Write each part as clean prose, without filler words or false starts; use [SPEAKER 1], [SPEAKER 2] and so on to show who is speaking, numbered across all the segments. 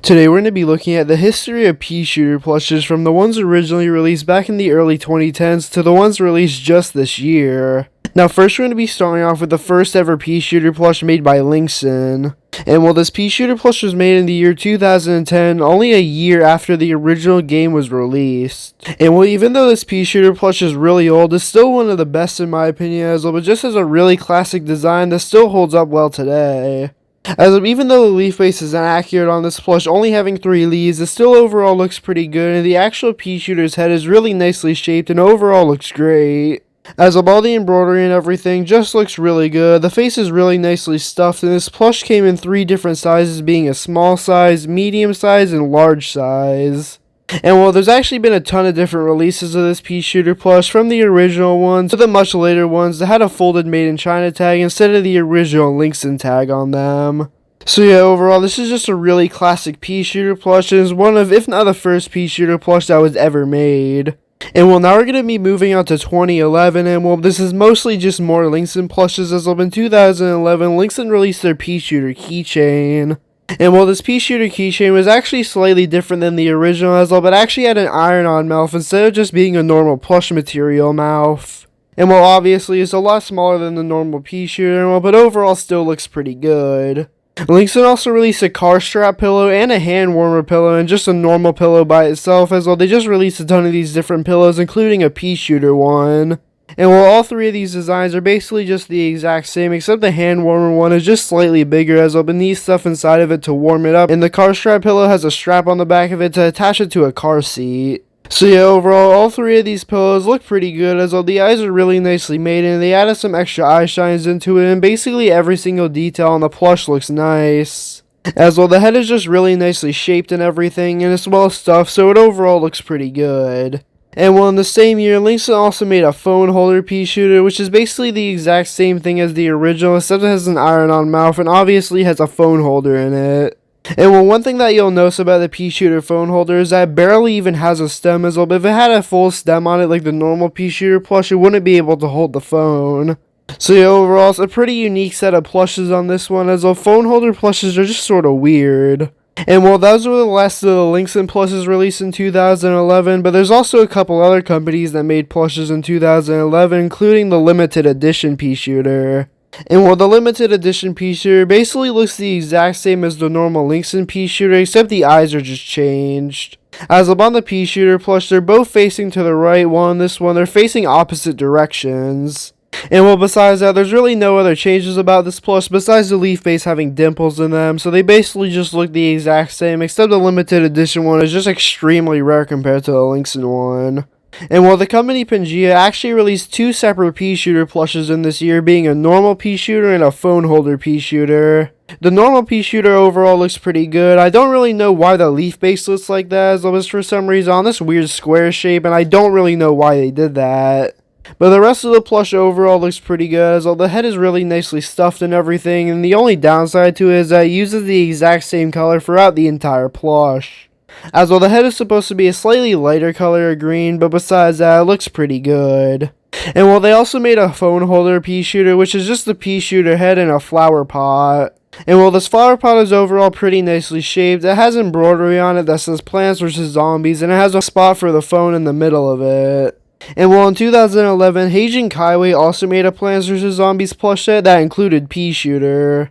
[SPEAKER 1] Today we're going to be looking at the history of Peashooter plushes from the ones originally released back in the early 2010s to the ones released just this year. Now first we're going to be starting off with the first ever Peashooter plush made by Linkson. And while this Peashooter plush was made in the year 2010, only a year after the original game was released. And while even though this Peashooter plush is really old, it's still one of the best in my opinion, as well, but just as a really classic design that still holds up well today. Even though the leaf base is inaccurate on this plush, only having 3 leaves, it still overall looks pretty good, and the actual Peashooter's head is really nicely shaped and overall looks great. All the embroidery and everything just looks really good, the face is really nicely stuffed, and this plush came in 3 different sizes, being a small size, medium size, and large size. And while there's actually been a ton of different releases of this Peashooter plush, from the original ones to the much later ones that had a folded Made in China tag instead of the original Linkson tag on them. So yeah, overall this is just a really classic Peashooter plush, and is one of, if not the first Peashooter plush that was ever made. And well, now we're going to be moving on to 2011, and well, this is mostly just more Linkson plushes, as in 2011, Linkson released their Peashooter keychain. And while this Peashooter keychain was actually slightly different than the original as well, but actually had an iron-on mouth instead of just being a normal plush material mouth. And while obviously it's a lot smaller than the normal Peashooter, but overall still looks pretty good. Linkson also released a car strap pillow and a hand warmer pillow and just a normal pillow by itself as well. They just released a ton of these different pillows, including a Peashooter one. And while all 3 of these designs are basically just the exact same, except the hand warmer one is just slightly bigger, as well, but needs stuff inside of it to warm it up, and the car strap pillow has a strap on the back of it to attach it to a car seat. So yeah, overall, all 3 of these pillows look pretty good, as well, the eyes are really nicely made, and they added some extra eye shines into it, and basically every single detail on the plush looks nice. As well, the head is just really nicely shaped and everything, and it's well stuffed, so it overall looks pretty good. And well, in the same year, Linkson also made a phone holder Peashooter, which is basically the exact same thing as the original, except it has an iron-on mouth and obviously has a phone holder in it. And well, one thing that you'll notice about the Peashooter phone holder is that it barely even has a stem as well, but if it had a full stem on it like the normal Peashooter plush, it wouldn't be able to hold the phone. So yeah, overall, it's a pretty unique set of plushes on this one, as well, phone holder plushes are just sort of weird. And well, those were the last of the Linkson plushes released in 2011, but there's also a couple other companies that made plushes in 2011, including the limited edition Peashooter. And well, the limited edition Peashooter basically looks the exact same as the normal Linkson Peashooter, except the eyes are just changed. As on the Peashooter plush, they're both facing to the right, while on this one, they're facing opposite directions. And well, besides that, there's really no other changes about this plush besides the leaf base having dimples in them, so they basically just look the exact same, except the limited edition one is just extremely rare compared to the Linkson one. And while the company Pangea actually released 2 separate Peashooter plushes in this year, being a normal Peashooter and a phone holder Peashooter. The normal Peashooter overall looks pretty good. I don't really know why the leaf base looks like that, as it was for some reason on this weird square shape, and I don't really know why they did that. But the rest of the plush overall looks pretty good, as well, the head is really nicely stuffed and everything, and the only downside to it is that it uses the exact same color throughout the entire plush. As well, the head is supposed to be a slightly lighter color of green, but besides that, it looks pretty good. And well, they also made a phone holder Peashooter, which is just the Peashooter head in a flower pot. And while this flower pot is overall pretty nicely shaped, it has embroidery on it that says Plants vs. Zombies, and it has a spot for the phone in the middle of it. And well, in 2011, Heijin Kaiway also made a Plants vs. Zombies plush set that included Peashooter.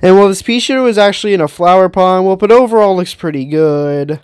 [SPEAKER 1] And well, this Peashooter was actually in a flower pot, but overall looks pretty good.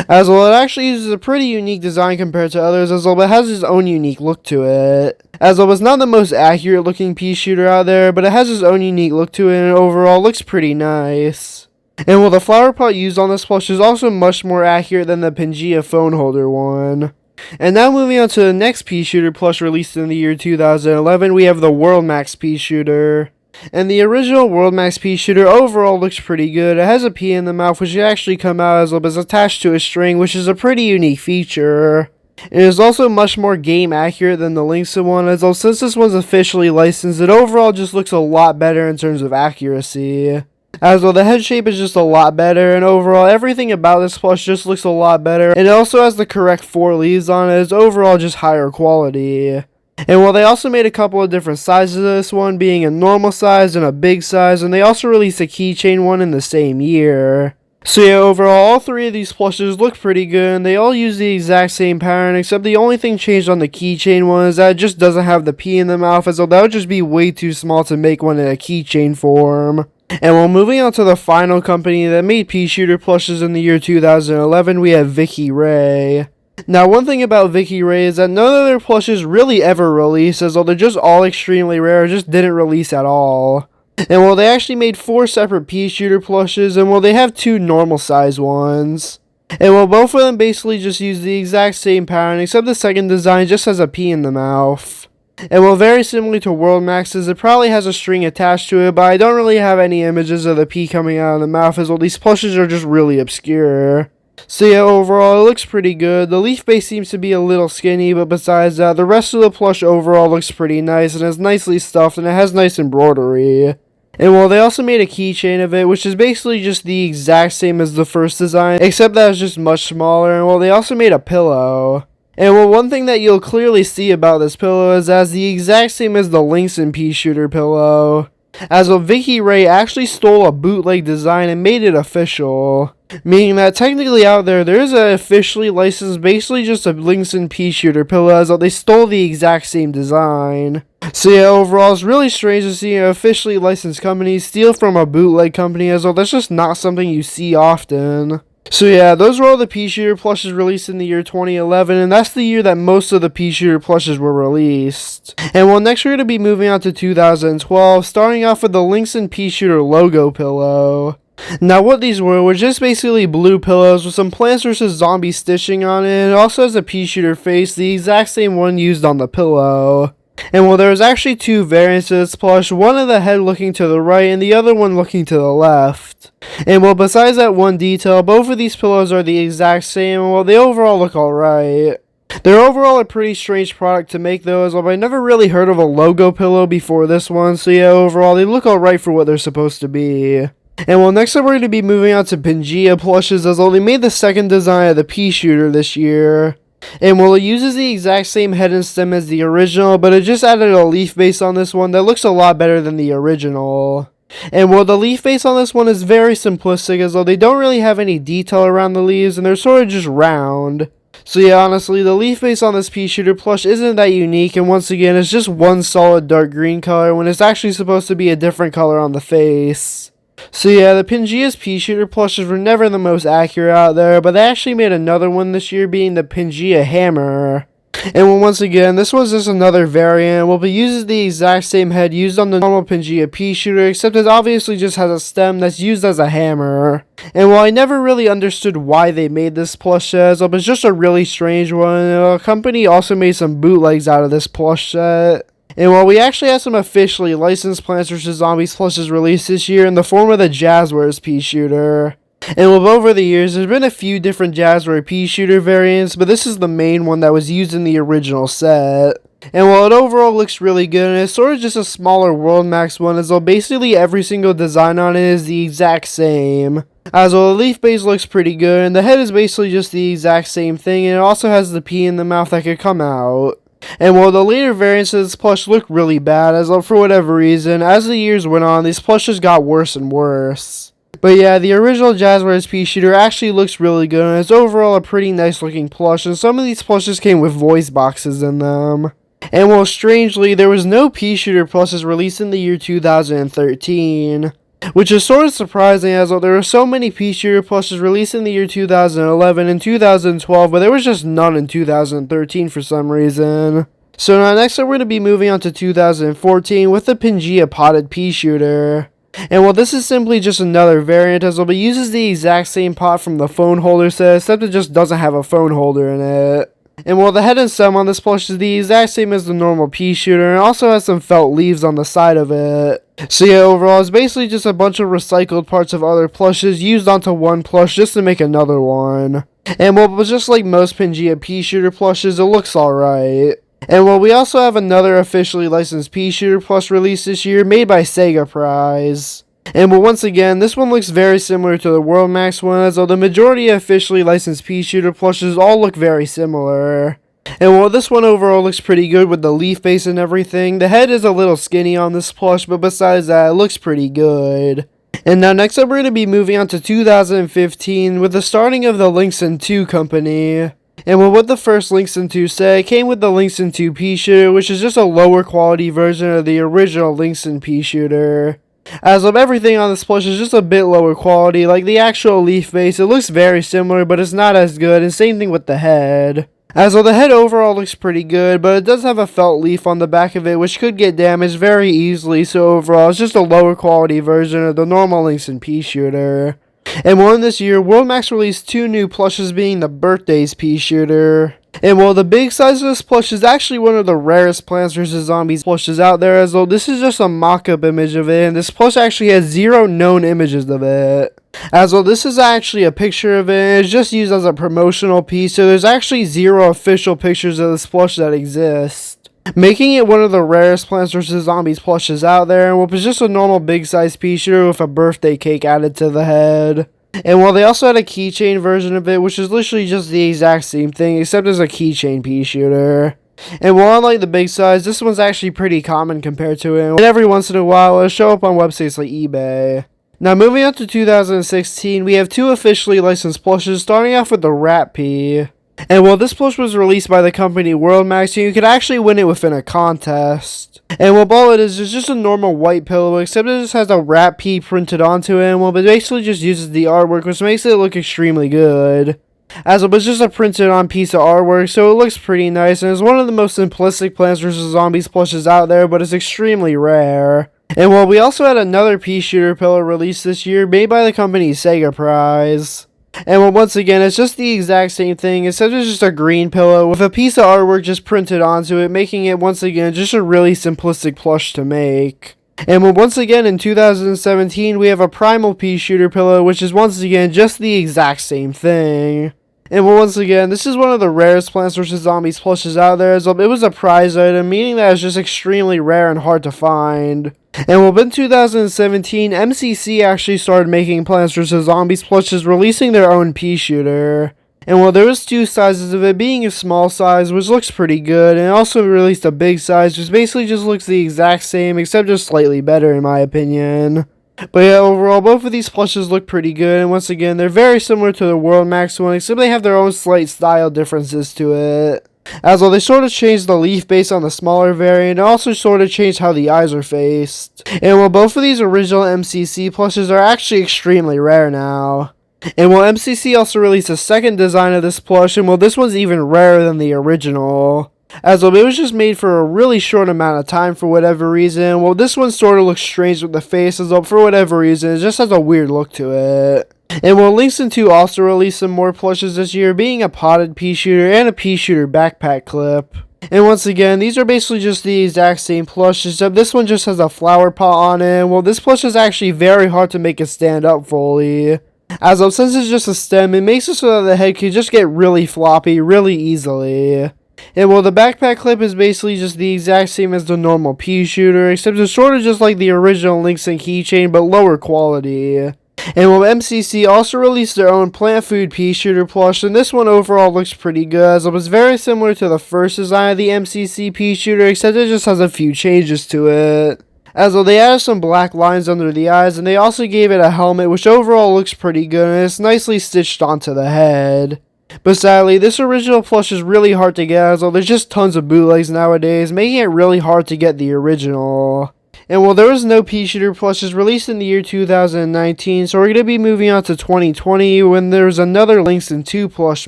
[SPEAKER 1] As well, it actually uses a pretty unique design compared to others, as well, but it has its own unique look to it. As well, it's not the most accurate looking Peashooter out there, but it has its own unique look to it, and overall looks pretty nice. And well, the flower pot used on this plush is also much more accurate than the Pangea phone holder one. And now moving on to the next Peashooter plush released in the year 2011, we have the World Max Peashooter. And the original World Max Peashooter overall looks pretty good. It has a pea in the mouth, which can actually come out as well as attached to a string, which is a pretty unique feature. It is also much more game accurate than the Linkson one, as well, since this one's officially licensed, it overall just looks a lot better in terms of accuracy. As well, the head shape is just a lot better, and overall, everything about this plush just looks a lot better, and it also has the correct 4 leaves on it, it's overall just higher quality. And well, they also made a couple of different sizes of this one, being a normal size and a big size, and they also released a keychain one in the same year. So yeah, overall, all three of these plushes look pretty good, and they all use the exact same pattern, except the only thing changed on the keychain one is that it just doesn't have the P in the mouth, as though that would just be way too small to make one in a keychain form. And while moving on to the final company that made Peashooter plushes in the year 2011, we have Vicky Ray. Now, one thing about Vicky Ray is that none of their plushes really ever released, as though they're just all extremely rare, just didn't release at all. And well, they actually made 4 separate Peashooter plushes, and well, they have 2 normal size ones. And well, both of them basically just use the exact same pattern, except the second design just has a P in the mouth. And well, very similar to World Max's, it probably has a string attached to it, but I don't really have any images of the P coming out of the mouth, as well, these plushes are just really obscure. So yeah, overall, it looks pretty good. The leaf base seems to be a little skinny, but besides that, the rest of the plush overall looks pretty nice, and is nicely stuffed, and it has nice embroidery. And well, they also made a keychain of it, which is basically just the exact same as the first design, except that it's just much smaller. And well, they also made a pillow. And well, one thing that you'll clearly see about this pillow is that it's the exact same as the Lynx and Peashooter pillow. As well, Vicky Ray actually stole a bootleg design and made it official. Meaning that technically out there is an officially licensed, basically just a Lynx and Peashooter pillow, as well, they stole the exact same design. So yeah, overall, it's really strange to see an officially licensed company steal from a bootleg company, as well, that's just not something you see often. So yeah, those were all the Peashooter plushes released in the year 2011, and that's the year that most of the Peashooter plushes were released. And well, next we're going to be moving on to 2012, starting off with the Lynx and Peashooter logo pillow. Now what these were just basically blue pillows with some Plants vs. Zombies stitching on it, and it also has a Peashooter face, the exact same one used on the pillow. And well, there was actually 2 variants of this plush, one of the head looking to the right and the other one looking to the left. And well, besides that one detail, both of these pillows are the exact same, and well, they overall look alright. They're overall a pretty strange product to make though, as well, I never really heard of a logo pillow before this one, so yeah, overall, they look alright for what they're supposed to be. And well, next up we're going to be moving on to Pangea plushes, as well, they made the second design of the Peashooter this year. And well, it uses the exact same head and stem as the original, but it just added a leaf base on this one that looks a lot better than the original. And well, the leaf base on this one is very simplistic, as though they don't really have any detail around the leaves, and they're sort of just round. So yeah, honestly, the leaf base on this Peashooter plush isn't that unique, and once again, it's just one solid dark green color when it's actually supposed to be a different color on the face. So yeah, the Pangea's Peashooter plushes were never the most accurate out there, but they actually made another one this year, being the Pangea Hammer. And well, once again, this was just another variant. Well, it uses the exact same head used on the normal Pangea Peashooter, except it obviously just has a stem that's used as a hammer. And while I never really understood why they made this plush set, it's just a really strange one. The company also made some bootlegs out of this plush set. And while we actually have some officially licensed Plants vs. Zombies plushes released this year in the form of the Jazzwares Peashooter. And well, over the years, there's been a few different Jazzware Peashooter variants, but this is the main one that was used in the original set. And while it overall looks really good, and it's sort of just a smaller World Max one, as though basically every single design on it is the exact same. As well, the leaf base looks pretty good, and the head is basically just the exact same thing, and it also has the P in the mouth that could come out. And while the later variants of this plush look really bad, as for whatever reason, as the years went on, these plushes got worse and worse. But yeah, the original Jazzwares Peashooter actually looks really good, and it's overall a pretty nice looking plush, and some of these plushes came with voice boxes in them. And well, strangely, there was no Peashooter plushes released in the year 2013. Which is sort of surprising, as there were so many Peashooter plushes released in the year 2011 and 2012, but there was just none in 2013 for some reason. So now next up we're going to be moving on to 2014 with the Pangea Potted Peashooter. And well, this is simply just another variant, as well, it uses the exact same pot from the phone holder set, except it just doesn't have a phone holder in it. And while the head and stem on this plush is the exact same as the normal Peashooter, and also has some felt leaves on the side of it. So yeah, overall, it's basically just a bunch of recycled parts of other plushes used onto one plush just to make another one. And well, just like most Pangea Peashooter plushes, it looks alright. And well, we also have another officially licensed Peashooter plush released this year, made by Sega Prize. And well, once again, this one looks very similar to the World Max one, as though the majority of officially licensed Peashooter plushes all look very similar. And while this one overall looks pretty good with the leaf base and everything, the head is a little skinny on this plush, but besides that, it looks pretty good. And now next up we're going to be moving on to 2015 with the starting of the Lynx & 2 company. And what the first Lynx & 2 said, it came with the Lynx & 2 Peashooter, which is just a lower quality version of the original Lynx & Peashooter. As of everything on this plush is just a bit lower quality, like the actual leaf base, it looks very similar but it's not as good, and same thing with the head. As well, the head overall looks pretty good, but it does have a felt leaf on the back of it which could get damaged very easily, so overall it's just a lower quality version of the normal Lynx & Peashooter. And in this year, WorldMax released 2 new plushes, being the Birthdays Peashooter. And the big size of this plush is actually one of the rarest Plants vs. Zombies plushes out there, as though this is just a mock-up image of it, and this plush actually has 0 known images of it. As well, this is actually a picture of it, and it's just used as a promotional piece, so there's actually 0 official pictures of this plush that exist, making it one of the rarest Plants vs. Zombies plushes out there, and it's just a normal big size Peashooter with a birthday cake added to the head. And they also had a keychain version of it, which is literally just the exact same thing, except as a keychain Peashooter. And unlike the big size, this one's actually pretty common compared to it, and every once in a while it'll show up on websites like eBay. Now moving on to 2016, we have 2 officially licensed plushes, starting off with the Rat Pea. And this plush was released by the company WorldMax, and you could actually win it within a contest. And all it is just a normal white pillow, except it just has a Rat Pea printed onto it, and it basically just uses the artwork, which makes it look extremely good. As it was just a printed on piece of artwork, so it looks pretty nice, and it's one of the most simplistic Plants vs. Zombies plushes out there, but it's extremely rare. And we also had another Peashooter pillow released this year, made by the company Sega Prize. And once again, it's just the exact same thing, except it's just a green pillow with a piece of artwork just printed onto it, making it once again just a really simplistic plush to make. And once again in 2017, we have a Primal Peashooter pillow, which is once again just the exact same thing. And once again, this is one of the rarest Plants vs. Zombies plushes out there, as it was a prize item, meaning that it's just extremely rare and hard to find. And in 2017, MCC actually started making Plants vs. Zombies plushes, releasing their own Peashooter. And there was 2 sizes of it, being a small size, which looks pretty good, and also released a big size, which basically just looks the exact same, except just slightly better in my opinion. But yeah, overall, both of these plushes look pretty good, and once again, they're very similar to the WorldMax one, except they have their own slight style differences to it. As they sort of changed the leaf base on the smaller variant, and also sort of changed how the eyes are faced. And both of these original MCC plushes are actually extremely rare now. And MCC also released a second design of this plush, and this one's even rarer than the original. As it was just made for a really short amount of time for whatever reason. This one sort of looks strange with the face, as for whatever reason, it just has a weird look to it. And Lynx & 2 also released some more plushes this year, being a potted Peashooter and a Peashooter backpack clip. And once again, these are basically just the exact same plush, except this one just has a flower pot on it, and this plush is actually very hard to make it stand up fully. As since it's just a stem, it makes it so that the head can just get really floppy really easily. And the backpack clip is basically just the exact same as the normal Peashooter, except it's sort of just like the original Lynx & keychain, but lower quality. And MCC also released their own plant food Peashooter plush, and this one overall looks pretty good, as it was very similar to the first design of the MCC Peashooter, except it just has a few changes to it. As they added some black lines under the eyes, and they also gave it a helmet, which overall looks pretty good, and it's nicely stitched onto the head. But sadly, this original plush is really hard to get, as there's just tons of bootlegs nowadays, making it really hard to get the original. And there was no Peashooter plushes released in the year 2019, so we're going to be moving on to 2020 when there's another Lynx & 2 plush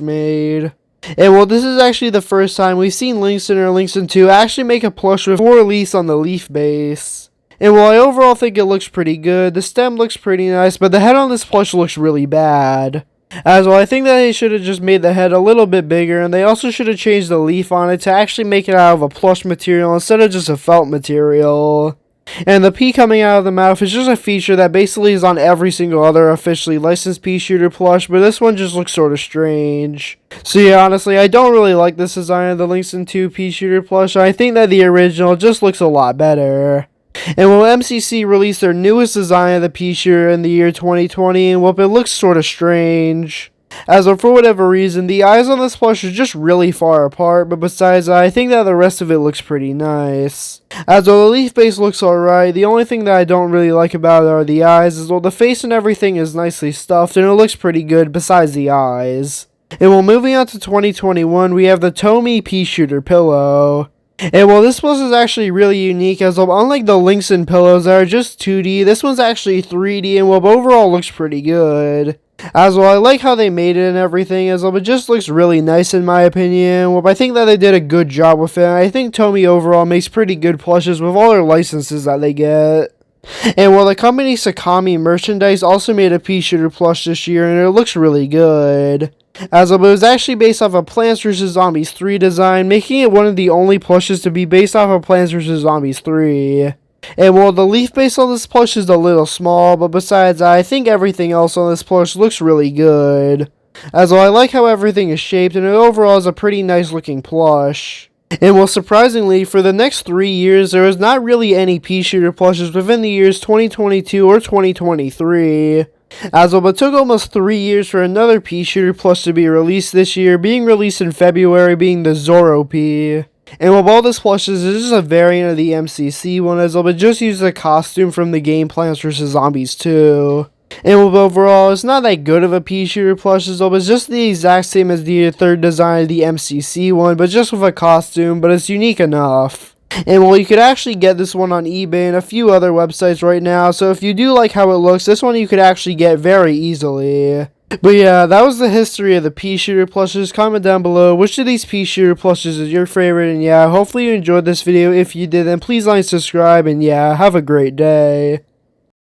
[SPEAKER 1] made. And this is actually the first time we've seen Lynx or Lynx & 2 actually make a plush with 4 leaves on the leaf base. And I overall think it looks pretty good, the stem looks pretty nice, but the head on this plush looks really bad. As I think that they should have just made the head a little bit bigger, and they also should have changed the leaf on it to actually make it out of a plush material instead of just a felt material. And the pea coming out of the mouth is just a feature that basically is on every single other officially licensed Peashooter plush, but this one just looks sort of strange. So yeah, honestly, I don't really like this design of the Lynx & 2 Peashooter plush, and I think that the original just looks a lot better. And MCC released their newest design of the Peashooter in the year 2020, and it looks sort of strange. As for whatever reason, the eyes on this plush are just really far apart, but besides that, I think that the rest of it looks pretty nice. As the leaf base looks alright, the only thing that I don't really like about it are the eyes, as well the face and everything is nicely stuffed and it looks pretty good besides the eyes. And well, moving on to 2021, we have the Tomy Peashooter pillow. And well, this plush is actually really unique, as unlike the Lynxen pillows that are just 2D, this one's actually 3D, and well, overall looks pretty good. As well, I like how they made it and everything, as well, it just looks really nice in my opinion. Well, I think that they did a good job with it. I think Tomy overall makes pretty good plushes with all their licenses that they get. And well, the company Sakami Merchandise also made a Peashooter plush this year, and it looks really good. As well, it was actually based off of Plants vs. Zombies 3 design, making it one of the only plushes to be based off of Plants vs. Zombies 3. And well, the leaf base on this plush is a little small, but besides that, I think everything else on this plush looks really good. As well, I like how everything is shaped, and it overall is a pretty nice looking plush. And well, surprisingly, for the next 3 years, there was not really any Peashooter plushes within the years 2022 or 2023. As well, it took almost 3 years for another Peashooter plush to be released this year, being released in February, being the Zorro P. And with all this plushes, this is a variant of the MCC one, as well, but just uses a costume from the game Plants vs. Zombies 2. And with overall, it's not that good of a Peashooter plush, as well, but it's just the exact same as the third design of the MCC one, but just with a costume, but it's unique enough. And well, you could actually get this one on eBay and a few other websites right now, so if you do like how it looks, this one you could actually get very easily. But yeah, that was the history of the Peashooter plushes. Comment down below which of these Peashooter plushes is your favorite, and yeah, hopefully you enjoyed this video. If you did, then please like and subscribe, and yeah, have a great day.